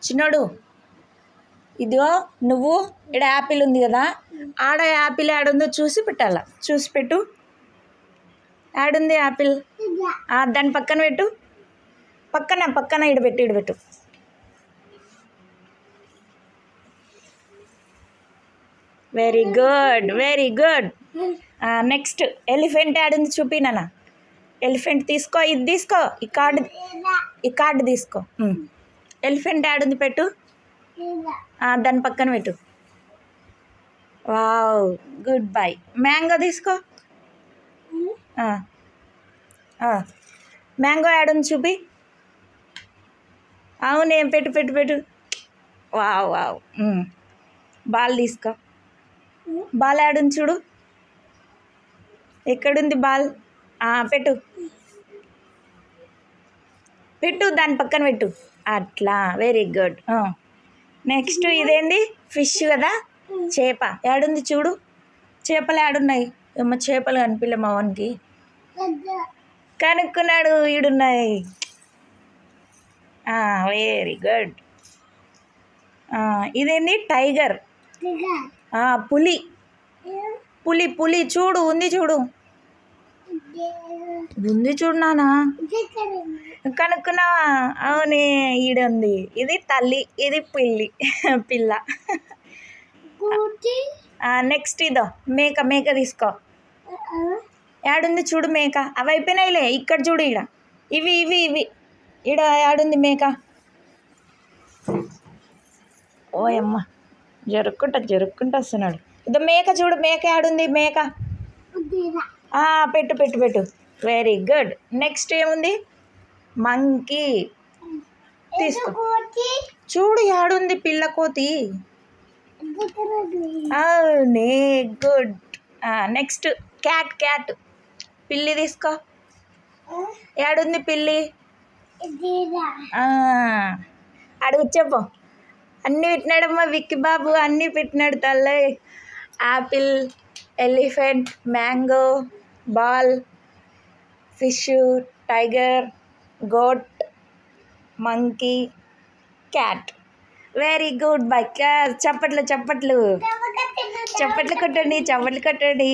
చిన్నోడు ఇదిగో నువ్వు ఇక్కడ యాపిల్ ఉంది కదా, ఆడ యాపిల్ యాడుందో చూసి పెట్టాల. చూసి పెట్టు. యాడుంది యాపిల్? దాని పక్కన పెట్టు. పక్కన ఇడబెట్టు. Very good. నెక్స్ట్ ఎలిఫెంట్ యాడుంది చూపి నాన్న. ఎలిఫెంట్ తీసుకో. ఇది తీసుకో. ఈ కార్డు తీసుకో. ఎలిఫెంట్ యాడుంది పెట్టు. దాని పక్కన పెట్టు. Wow, good bye. మ్యాంగో తీసుకో. మ్యాంగో యాడుంది చూపి. అవునే, పెట్టు. వావ్. బాల్ తీసుకో. బాల్ యాడుంది చూడు. ఎక్కడుంది బాల్? పెట్టు దాని పక్కన పెట్టు. అట్లా, వెరీ గుడ్. నెక్స్ట్ ఇదేంది? ఫిష్ కదా, చేప. యాడుంది చూడు. చేపలు యాడున్నాయి? ఏమో చేపలు కనిపిలే మా వానికి. కనుక్కున్నాడు, ఈడున్నాయి. Very good. ఇదేంది? టైగర్. పులి చూడు, ఉంది చూడు నానా. కనుక్కున్నావా? అవునే, ఈడుంది. ఇది తల్లి, ఇది పిల్ల. నెక్స్ట్ ఇదో మేక తీసుకో. యాడుంది చూడు మేక. అవి అయిపోయినాయిలే. ఇక్కడ చూడు, ఇవి ఈడ యాడుంది మేక. ఓయమ్మ, జరుక్కుంటా వస్తున్నాడు. ఇదో మేక చూడు. మేక యాడుంది? మేక పెట్టు. Very good. నెక్స్ట్ ఏముంది? మంకీ తీసుకో. చూడు యాడుంది? పిల్ల కోతి. అవునే, గుడ్. Next cat. పిల్లి తీసుకో. యాడుంది పిల్లి? అడుగు చెప్పు. అన్నీ పెట్టినాడమ్మా విక్కీ బాబు, అన్నీ పెట్టినాడు తల్లే. Apple, elephant, mango, ball, fish, tiger, goat, monkey, cat. Very good bye. చప్పట్లు కొట్టండి.